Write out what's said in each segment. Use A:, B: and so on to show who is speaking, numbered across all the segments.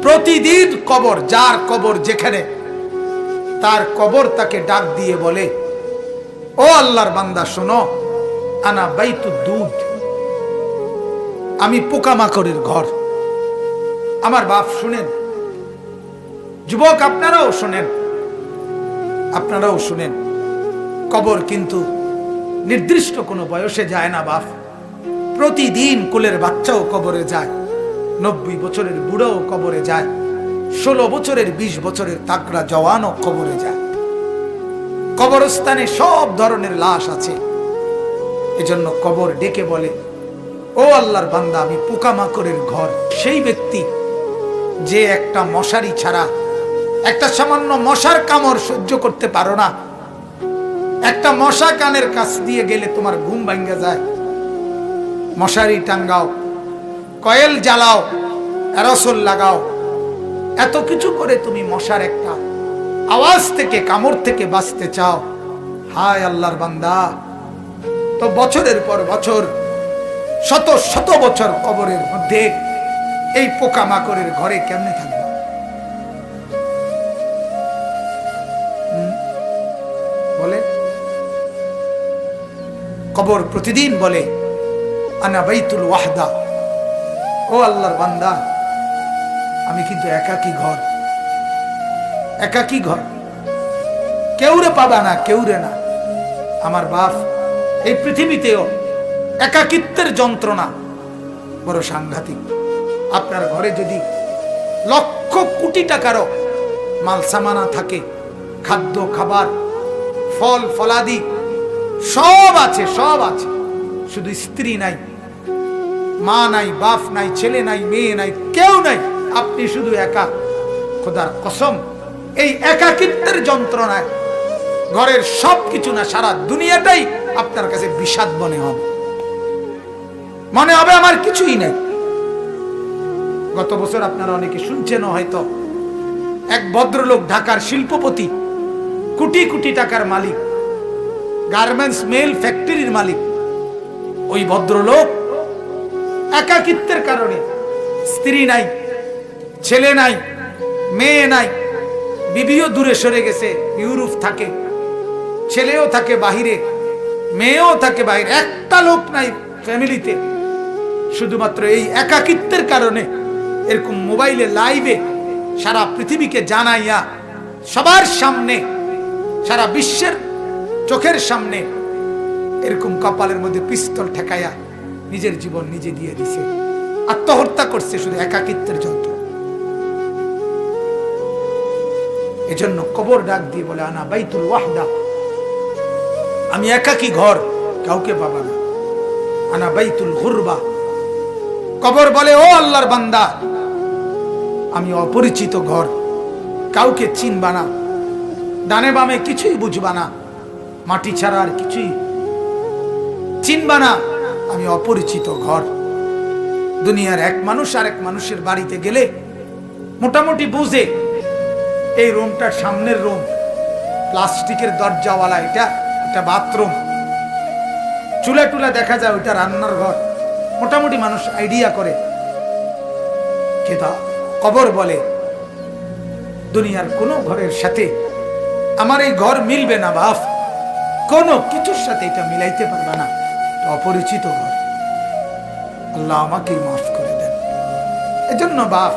A: প্রতিদিন কবর, যার কবর যেখানে, তার কবর তাকে ডাক দিয়ে বলে, ও আল্লাহর বান্দা শোনো, আনা বাইতু দুধ, আমি পোকামাকড়ের ঘর। আমার বাপ শুনেন, যুবক আপনারাও শুনেন, আপনারাও শুনেন, কবর কিন্তু নির্দিষ্ট কোনো বয়সে যায় না বাপ। প্রতিদিন কোলের বাচ্চাও কবরে যায়, 90 বছরের বুড়াও কবরে যায়, 16 বছরের 20 বছরের তাকড়া জওয়ানও কবরে যায়। কবরস্থানে সব ধরনের লাশ আছে। এজন্য কবর ডেকে বলে, ও আল্লাহর বান্দা, আমি পোকামাকড়ের ঘর। সেই ব্যক্তি যে একটা মশারি ছাড়া, একটা সামান্য মশার কামড় সহ্য করতে পারো না, একটা মশা কানের কাছ দিয়ে গেলে তোমার ঘুম ভাঙ্গা যায়, মশারি টাঙ্গাও, কয়েল জ্বালাও, অ্যারোসল লাগাও, এত কিছু করে তুমি মশার একটা আওয়াজ থেকে, কামড় থেকে বাঁচতে চাও। হায় আল্লাহর বান্দা, তো বছরের পর বছর, শত শত বছর কবরের মধ্যে এই পোকামাকড়ের ঘরে কেমনে থাকবে? বলে কবর প্রতিদিন বলে, আনা বাইতুল ওয়াহদা, ও আল্লাহর বান্দা, আমি কিন্তু একাকী ঘর, একাকী ঘর, কেউরে পাবা না, কেউরে না। আমার বাপ, এই পৃথিবীতেও একাকিত্বের যন্ত্রণা বড় সাংঘাতিক। আপনার ঘরে যদি লক্ষ কোটি টাকারও মাল সামানা থাকে, খাদ্য খাবার, ফল ফলাদি সব আছে, সব আছে, শুধু স্ত্রী নাই, মা নাই, বাপ নাই, ছেলে নাই, মেয়ে নাই, কেউ নাই, আপনি শুধু একা, খোদার কসম এই একাকিত্বের যন্ত্রণায় ঘরের সব কিছু না, সারা দুনিয়াটাই আপনার কাছে বিষাদ মনে হবে, মনে হবে আমার কিছুই নেই। গত বছর আপনারা অনেকে শুনছেন হয়তো, এক ভদ্রলোক, ঢাকার শিল্পপতি, কোটি কোটি টাকার মালিক, গার্মেন্টস মেল ফ্যাক্টরির মালিক, ওই ভদ্রলোক একাকিত্বের কারণে, স্ত্রী নাই, ছেলে নাই, মেয়ে নাই, বিবিও দূরে সরে গেছে, ইউরোপ থাকে, ছেলেও থাকে বাহিরে, মেয়েও থাকে বাহিরে, একটা লোক নাই ফ্যামিলিতে। শুধুমাত্র এই একাকিত্বের কারণে এরকম মোবাইলে লাইভে সারা পৃথিবীকে জানাইয়া, সবার সামনে, সারা বিশ্বের চোখের সামনে এরকম কপালের মধ্যে পিস্তল ঠেকাইয়া নিজের জীবন নিজে দিয়ে দিছে, আত্মহত্যা করছে শুধু একাকিত্বের যন্ত্র। এজন্য কবর ডাক দিয়ে বলে, আনা বাইতুল ওয়াহদা, আমি একাকী ঘর, কাউকে পাবা না। আনা বাইতুল গুরবা, কবর বলে, ও আল্লাহর বান্দা, আমি অপরিচিত ঘর, কাউকে চিনবা না, ডানে বামে কিছুই বুঝবা না, মাটি ছাড়া আর কিছুই চিনবা না, আমি অপরিচিত ঘর। দুনিয়ার এক মানুষ আর এক মানুষের বাড়িতে গেলে মোটামুটি বুঝে, এই রুমটার সামনের রুম, প্লাস্টিকের দরজাওয়ালা, এটা একটা বাথরুম, চুলা টুলা দেখা যায়, ওইটা রান্নার ঘর, মোটামুটি মানুষ আইডিয়া করে। কবর বলে, দুনিয়ার কোন ঘরের সাথে আমার এই ঘর মিলবে না বাপ, কোন কিছুর সাথে এটা মিলাইতে পারবে না, অপরিচিত ঘর। আল্লাহ আমাকে মাফ করে দেন। এজন্য বাপ,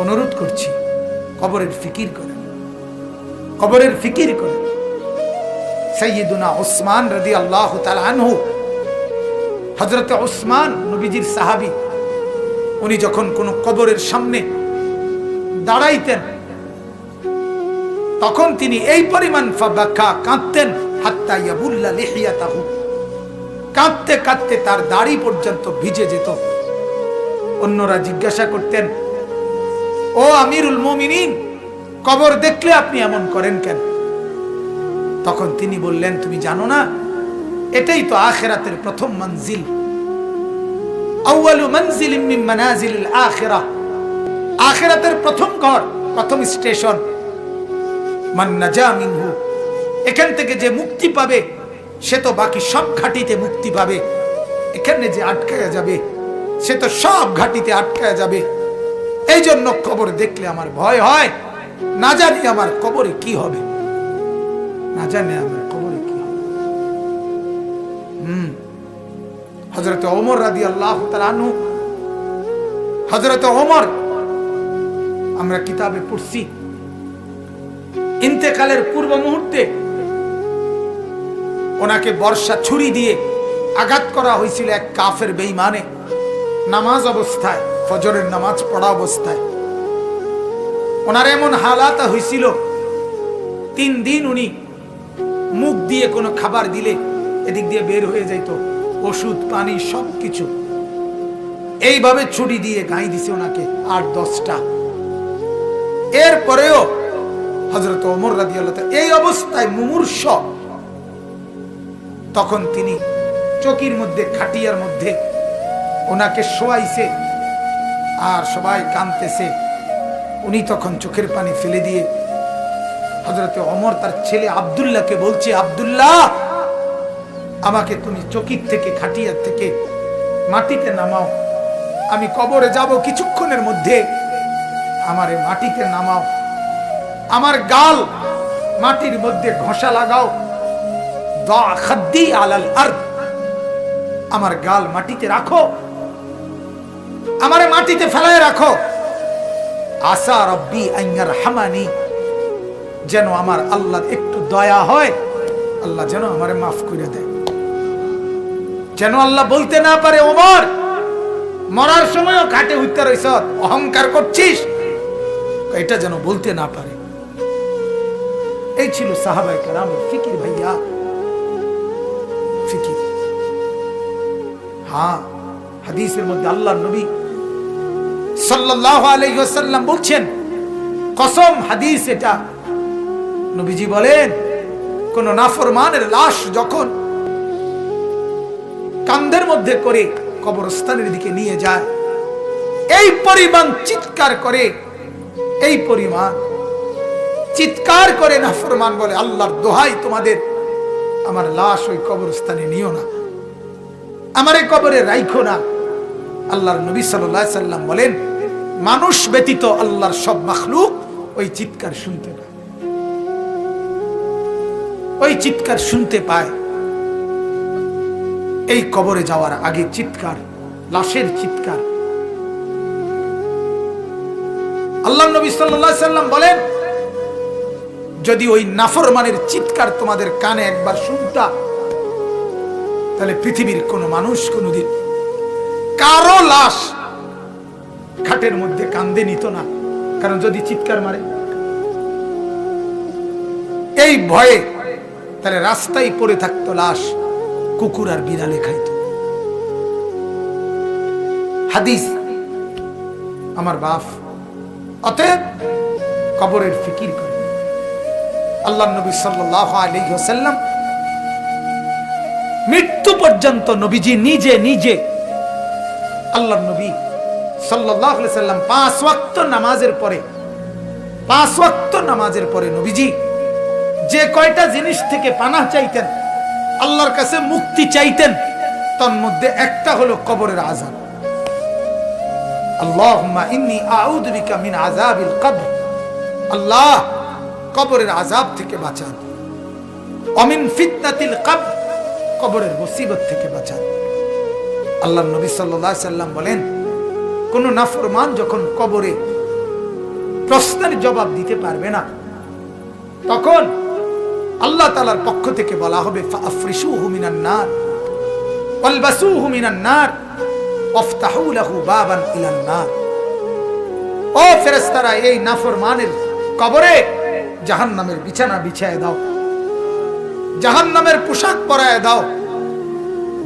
A: অনুরোধ করছি, কবরের ফিকির করেন, কবরের ফিকির করেন। সাইয়্যিদুনা উসমান রাদিয়াল্লাহু তাআলা আনহু, হযরত উসমান নবীজির সাহাবী, উনি যখন কোন কবরের সামনে দাঁড়াইতেন, তখন তিনি এই পরিমাণ ফাবাকা, কাঁদতেন, হাত্তা ইয়াবুল্লা লিহিয়াতাহু, কাঁদতে কাঁদতে তার দাড়ি পর্যন্ত ভিজে যেত। অন্যরা জিজ্ঞাসা করতেন, ও আমিরুল মুমিনিন, কবর দেখলে আপনি এমন করেন কেন? তখন তিনি বললেন, তুমি জানো না, এটাই তো আখিরাতের প্রথম মঞ্জিল, আউয়ালু মানজিলিন মিন মানাজিলিল আখিরাহ, আখিরাতের প্রথম ঘর, প্রথম স্টেশন। মান নাজা মিনহু, এখান থেকে যে মুক্তি পাবে সে তো বাকি সব ঘাটিতে মুক্তি পাবে, এখানে যে আটকায়া যাবে সে তো সব ঘাটিতে আটকায়া যাবে। এই জন্য কবর দেখলে আমার ভয় হয়, না জানি আমার কবরে কি হবে, না জানি আমার কবরে কি হবে। হযরত ওমর রাদিয়াল্লাহু তাআলা আনহু, হযরত ওমর আমরা কিতাবে পড়ছি, ইন্তেকালের পূর্ব মুহূর্তে ওনাকে বর্ষা ছুরি দিয়ে আঘাত করা হয়েছিল এক কাফের বেঈমানে, নামাজ অবস্থায়, ফজরের নামাজ পড়া অবস্থায়। ওনার এমন হালাত হয়েছিল, 3 দিন উনি মুখ দিয়ে কোনো খাবার দিলে এদিক দিয়ে বের হয়ে যাইত, ওষুধ পানি সবকিছু। এইভাবে ছুরি দিয়ে গাই দিছে ওনাকে 8-10টা। এরপরেও হযরত ওমর রাদিয়াল্লাহু তাআলা এই অবস্থায় মুমূর্ষ, তখন তিনি চকির মধ্যে, খাটিয়ার মধ্যে ওনাকে শোয়াইছে, আর সবাই কাঁদতেছে। উনি তখন চোখের পানি ফেলে দিয়ে হযরত ওমর তার ছেলে আব্দুল্লাহকে বলছে, আব্দুল্লাহ, আমাকে তুমি চকির থেকে, খাটিয়ার থেকে মাটিতে নামাও, আমি কবরে যাব কিছুক্ষণের মধ্যে, আমারে মাটিতে নামাও, আমার গাল মাটির মধ্যে ঘষা লাগাও, দা খাদ্দি আলাল আরদ, আমার গাল মাটিতে রাখো, আমারে মাটিতে ফেলায় রাখো, আসা রব্বি আন ইয়ারহামানি, যেন আমার আল্লাহ একটু দয়া হয়, আল্লাহ যেন আমারে মাফ করে দেয়, যেন আল্লাহ বলতে না পারে, ওমর মরার সময়ও ঘাটে উঠতে রইছ, অহংকার করছিস, এটা যেন বলতে না পারে। এই ছিল সাহাবায়ে কেরামের ফিকির ভাইয়া, ফিকির। হ্যাঁ, হাদিসের মধ্যে আল্লাহর নবী সাল্লাল্লাহু আলাইহি ওয়াসাল্লাম বলছেন, কসম, হাদিস এটা, নবীজি বলেন, কোন নাফরমানের লাশ যখন কাঁধের মধ্যে করে কবরস্থানের দিকে নিয়ে যায়, এই পরিমাণ চিৎকার করে, এই পরিমাণ চিৎকার করে নাফরমান বলে, আল্লাহর দোহাই তোমাদের, আমার লাশ ওই কবরস্থানে নিও না, আমার এই কবরে রাইখো না। আল্লাহর নবী সাল্লাল্লাহু আলাইহি সাল্লাম বলেন, মানুষ ব্যতীত আল্লাহর সব মাখলুক ওই চিৎকার শুনতে পায়, ওই চিৎকার শুনতে পায়। এই কবরে যাওয়ার আগে চিৎকার, লাশের চিৎকার। আল্লাহর নবী সাল্লাল্লাহু আলাইহি সাল্লাম বলেন, যদি ওই নাফরমানের চিৎকার তোমাদের কানে একবার শুনতা, তাহলে পৃথিবীর কোন মানুষ কোনদিন কারো লাশ খাটের মধ্যে কান্দে নিত না, কারণ যদি চিৎকার মারে এই ভয়ে, তাহলে রাস্তায় পড়ে থাকতো লাশ, কুকুর আর বিড়ালে খাইত। হাদিস আমার বাপ। অতএব কবরের ফিকির করে। আল্লাহর নবী সাল্লাল্লাহু আলাইহি ওয়াসাল্লাম মৃত্যু পর্যন্ত নবীজি নিজে নিজে, আল্লাহর নবী সাল্লাল্লাহু আলাইহি ওয়াসাল্লাম 5 ওয়াক্ত নামাজের পরে নবীজি যে কয়টা জিনিস থেকে পানাহ চাইতেন, আল্লাহর কাছে মুক্তি চাইতেন, তার মধ্যে একটা হলো কবরের আযাব। আল্লাহুম্মা ইন্নী আউযু বিকা মিন আযাবিল কবর, আল্লাহ কবরের আযাব থেকে বাঁচান, ওয়া মিন ফিতনাতিল কবর, কবরের মুসিবত থেকে বাঁচান। আল্লাহর নবী সাল্লাল্লাহু আলাইহি সাল্লাম বলেন, কোন নাফরমান যখন কবরে প্রশ্নের জবাব দিতে পারবে না, তখন আল্লাহ তাআলার পক্ষ থেকে বলা হবে, ফাআফরিশুহু মিনান নার ওয়ালবাসুহু মিনান নার ওয়াফতাহু লাহু বাবান ইলান নার। ও ফেরেশতারা, এই নাফরমানের কবরে জাহান্নামের বিছানা বিছায় দাও, জাহান্নামের পোশাক পরায় দাও,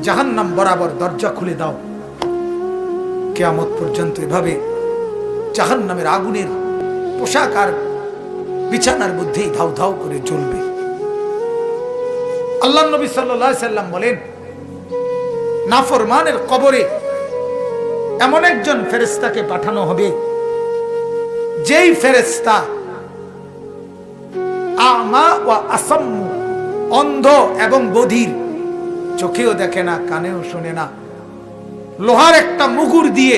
A: জাহান্নাম বরাবর দরজা খুলে দাও। কিয়ামত পর্যন্ত এভাবে জাহান্নামের আগুনের পোশাক আর বিছানার মধ্যেই ধাউ ধাউ করে জ্বলবে। আল্লাহর নবী সাল্লাল্লাহু আলাইহি সাল্লাম বলেন, নাফরমানের কবরে এমন একজন ফেরেশতাকে পাঠানো হবে, যেই ফেরেশতা আমা ওয়া আসাম্মু, অন্ধ এবং বধির, চোখেও দেখে না, কানেও শোনে না, লোহার একটা মুগুর দিয়ে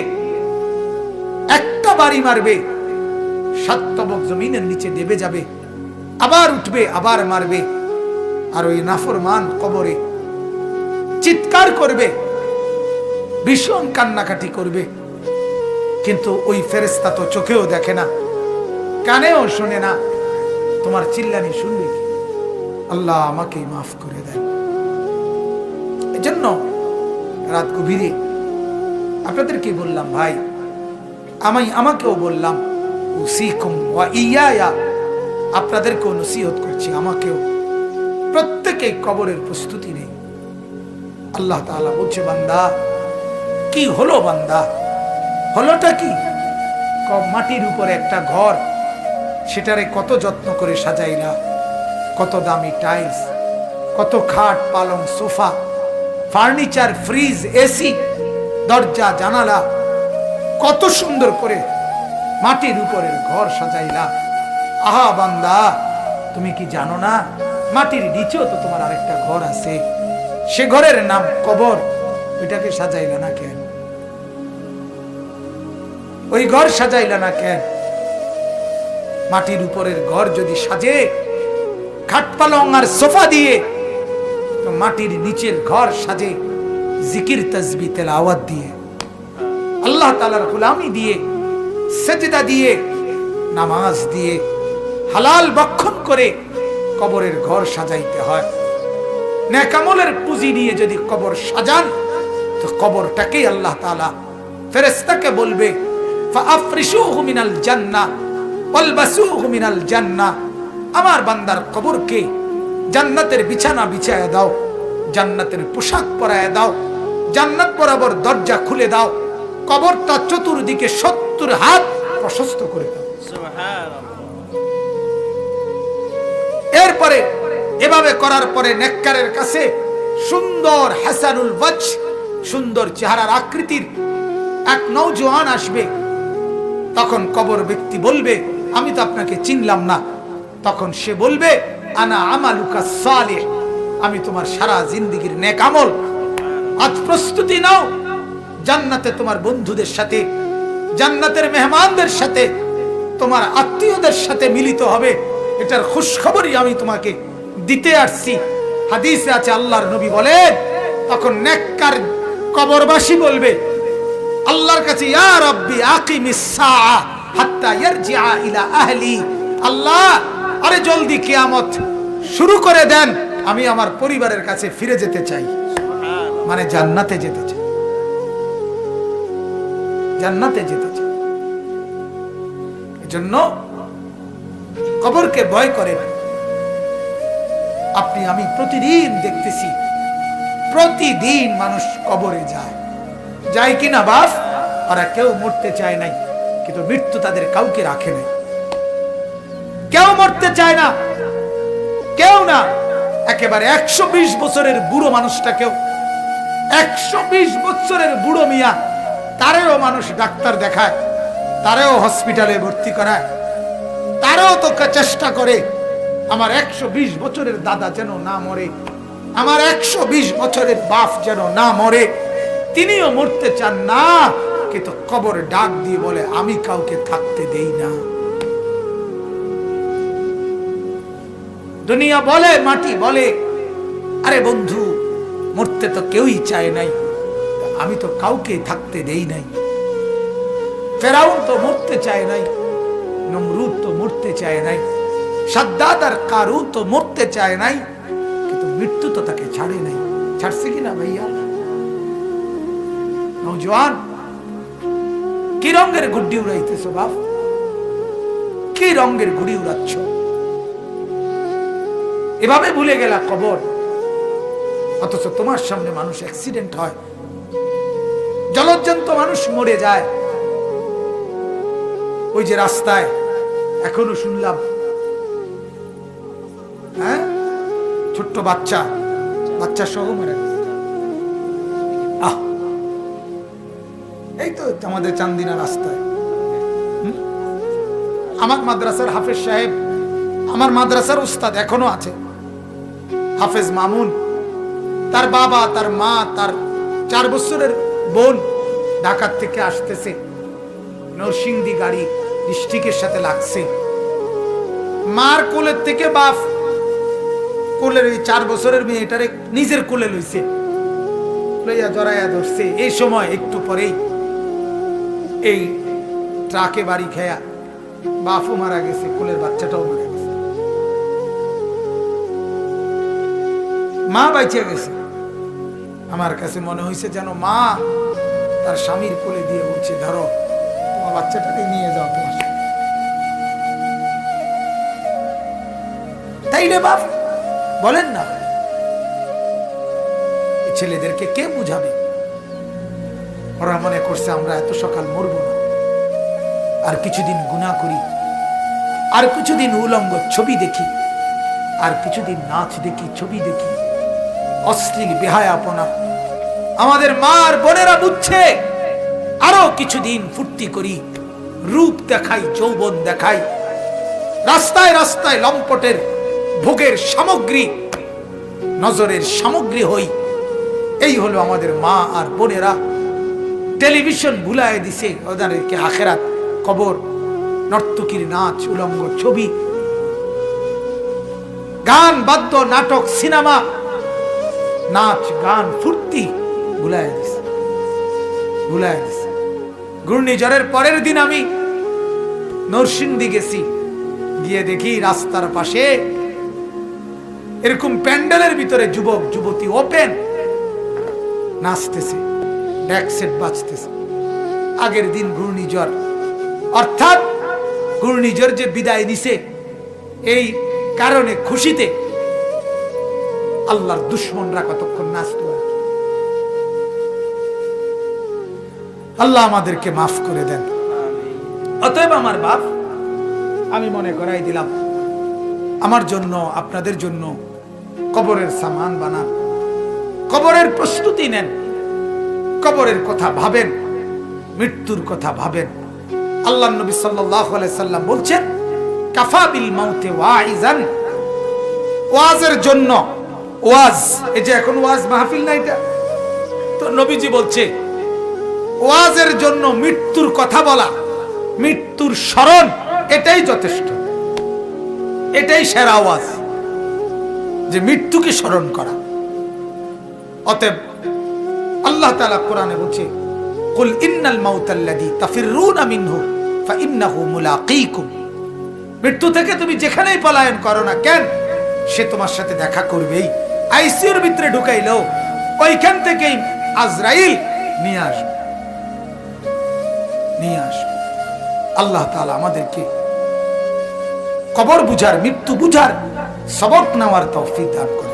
A: একটা একটা বাড়ি মারবে, 7 তবক জমিনের নিচে দেবে যাবে, আবার উঠবে, আবার মারবে। আর ওই নাফরমান কবরে চিৎকার করবে, ভীষণ কান্নাকাটি করবে। কিন্তু ওই ফেরেশতা তো চোখেও দেখে না, কানেও শোনে না, তোমার চিল্লানি শুনবে কি? আল্লাহ আমাকে মাফ করে দেন। এজন্য রাত গভীরে আপনাদেরকে বললাম, ভাই আমাকেও বললাম, উসিকুম ওয়া ইয়া, আপনাদেরকেও নসিহত করছি, আমাকেও। প্রত্যেকে কবরের প্রস্তুতি নেই। আল্লাহ তাআলা বলছে, বান্দা কি হলো? বান্দা হলোটা কি? মাটির উপরে একটা ঘর, সেটারে কত যত্ন করে সাজাইলা, কত দামি টাইলস, কত খাট পালং সোফা, ফার্নিচার, ফ্রিজ, এসি, দরজা জানালা, কত সুন্দর করে মাটির উপরের ঘর সাজাইলা। আহা বান্দা, তুমি কি জানো না মাটির নিচেও তো তোমার আরেকটা ঘর আছে, সে ঘরের নাম কবর। ওইটাকে সাজাইলা না কেন? ওই ঘর সাজাইলা না কেন? মাটির উপরের ঘর যদি সাজে খাট পালং আর সোফা দিয়ে, তো মাটির নিচের ঘর সাজে জিকির তাসবিহ তেলাওয়াত দিয়ে, আল্লাহ তাআলার গোলামি দিয়ে, সেজদা দিয়ে, নামাজ দিয়ে, হালাল ভক্ষণ করে কবরের ঘর সাজাইতে হয়। নেক আমলের পুঁজি নিয়ে যদি কবর সাজান, তো কবরটাকেই আল্লাহ তাআলা ফেরেশতাকে বলবে, ফাআফরিশুহু মিনাল জান্নাহ ওয়ালবাসুহু মিনাল জান্নাহ, আমার বান্দার কবরকে জান্নাতের বিছানা বিছায়া দাও, জান্নাতের পোশাক পরায়া দাও, জান্নাত বরাবর দরজা খুলে দাও, কবরটা চতুর্দিকে 70 হাত প্রশস্ত করে দাও। এরপরে এভাবে করার পরে নেককারের কাছে সুন্দর হাসানুল ওয়াজহ, সুন্দর চেহারার আকৃতির এক নওজোয়ান আসবে। তখন কবর ব্যক্তি বলবে, আমি তো আপনাকে চিনলাম না। তখন সে বলবে, আনা আমালুকা সালিহ, আমি তোমার সারা জিন্দেগীর নেক আমল। আজ প্রস্তুতি নাও, জান্নাতে তোমার বন্ধুদের সাথে, জান্নাতের মেহমানদের সাথে, তোমার আত্মীয়দের সাথে মিলিত হবে। এটার খুশখবরই আমি তোমাকে দিতে আসছি। হাদিসে আছে, আল্লাহর নবী বলেন, তখন নেককার কবরবাসী বলবে আল্লাহর কাছে, ইয়া রাব্বি আকিমিস সাআ হাত্তা ইয়ারজিআ ইলা আহলি, আল্লাহ আরে জলদি কিয়ামত শুরু করে দেন, আমি আমার পরিবারের কাছে ফিরে যেতে চাই। মানে জান্নাতে যেতে চাই, জান্নাতে যেতে চাই। এজন্য কবরকে ভয় করেন। আপনি আমি প্রতিদিন দেখতেছি, প্রতিদিন মানুষ কবরে যায়, যায় কিনা বাপ? ওরা কেউ মরতে চায় নাই, কিন্তু মৃত্যু তাদের কাউকে রাখে নাই। কেউ মরতে চায় না, কেউ না। একেবারে 120 বছরের বুড়ো মানুষটাকেও, 120 বছরের বুড়ো মিয়া, তারেও মানুষ ডাক্তার দেখায়, তারেও হসপিটালে ভর্তি করায়, তারেও তো চেষ্টা করে আমার 120 বছরের দাদা যেন না মরে, আমার 120 বছরের বাপ যেন না মরে। তিনিও মরতে চান না, কিন্তু কবরে ডাক দিয়ে বলে, আমি কাউকে থাকতে দেই না। দুনিয়া বলে, মাটি বলে, আরে বন্ধু মরতে তো কেউই চায় নাই, আমি তো কাউকে থাকতে দেই নাই। ফেরাউন তো মরতে চায় নাই, নমরুদ তো মরতে চায় নাই, সাদ্দাদ আর কারুন তো মরতে চায় নাই, কিন্তু মৃত্যু তো তাকে ছাড়ে নাই। ছাড়ছে কিনা ভাইয়া? নওজোয়ান, কি রঙের গুড্ডি উড়াইতেছ বাপ? কি রঙের ঘুড়ি উড়াচ্ছ? এভাবে ভুলে গেলা কবর, অথচ তোমার সামনে মানুষ অ্যাক্সিডেন্ট হয়, জলজ্জন্ত মানুষ মরে যায়। ওই যে রাস্তায় এখনো শুনলাম, হ্যাঁ, ছোট্ট বাচ্চা সহ মরে। এই তো আমাদের চান্দিনা রাস্তায়। আমার মাদ্রাসার হাফেজ সাহেব, আমার মাদ্রাসার উস্তাদ এখনো আছে, হাফেজ মামুন। তার বাবা, তার মা, তার 4 বছরের বোন ঢাকা থেকে আসতেছে, নরসিংদী গাড়ি ডিস্ট্রিক্টের সাথে লাগছে। মার কোলের থেকে বাপ কোলের ওই 4 বছরের মেয়েটারে নিজের কোলে লইছে, লইয়া জড়াইয়া ধরছে। এই সময় একটু পরেই এই ট্রাকে বাড়ি খেয়া বাপও মারা গেছে, কোলের বাচ্চাটাও মারা গেছে, মা বাইচে গেছে। আমার কাছে মনে হয়েছে যেন মা তার স্বামীর কোলে দিয়ে বলছে, ধরো তোমার বাচ্চাটাকে নিয়ে যাও তোমার সাথে। তাই রে বাপ, বলেন না, ছেলেদেরকে কে বুঝাবে? ওরা মনে করছে আমরা এত সকাল মরবো না, আর কিছুদিন গুনাহ করি, আর কিছুদিন উলঙ্গ ছবি দেখি, আর কিছুদিন নাচ দেখি, ছবি দেখি, অশ্লীল বেহায়াপনা। আমাদের মা আর বোনেরা বুঝছে আরো কিছুদিন ফুর্তি করি, রূপ দেখাই, যৌবন দেখাই, রাস্তায় রাস্তায় লম্পটের ভোগের সামগ্রী, নজরের সামগ্রী হই। এই হলো আমাদের মা আর বোনেরা। টেলিভিশন ভুলায় দিছে ওদেরকে আখেরাত, কবর, নর্তকীর নাচ, উলঙ্গ ছবি, গান, বাদ্য, নাটক, সিনেমা, নাচ, গান, ফুর্তি ভুলায় দিছে, ভুলায় দিছে। ঘূর্ণিঝড়ের পরের দিন আমি নরসিংদী গেছি, গিয়ে দেখি রাস্তার পাশে এরকম প্যান্ডেলের ভিতরে যুবক যুবতী ওপেন নাচতেছে, ডেক সেট বাজতেছে। আগের দিন ঘূর্ণিঝড়, অর্থাৎ ঘূর্ণিঝড় যে বিদায় নিছে এই কারণে খুশিতে আল্লাহর দুশমনরা কতক্ষণ নাচত। আল্লাহ আমাদেরকে মাফ করে দেন। অতএব আমার বাপ, আমি মনে করাই দিলাম, আমার জন্য আপনাদের জন্য কবরের সামান বানান, কবরের প্রস্তুতি নেন, কবরের কথা ভাবেন, মৃত্যুর কথা ভাবেন। আল্লাহ নবী সাল্লাল্লাহু আলাইহি সাল্লাম বলছেন, কাফা বিল মাউতে ওয়াইজান, ওয়াজের জন্য, ওয়াজ, এই যে এখন ওয়াজ মাহফিল না, এটা তো নবীজি বলছে ওয়াজের জন্য মৃত্যুর কথা বলা, মৃত্যুর স্মরণ, এটাই যথেষ্ট, এটাই সেরা ওয়াজ, যে মৃত্যুকে স্মরণ করা। অতএব আল্লাহ তাআলা কোরআনে বলছে, কুল ইন্নাল মাউতাল্লাযী তাফিররুনা মিনহু ফাইন্নাহু মুলাকীকুম, মৃত্যু থেকে তুমি যেখানেই পলায়ন করো না কেন, সে তোমার সাথে দেখা করবেই। আইসিইউর ভিতরে ঢুকাইলো ওইখান থেকেই আজরাইল নিয়ে আসবে, নিয়ে আসবে। আল্লাহ তাআলা আমাদেরকে কবর বুঝার, মৃত্যু বুঝার, সবক নেওয়ার তৌফিক দান করে।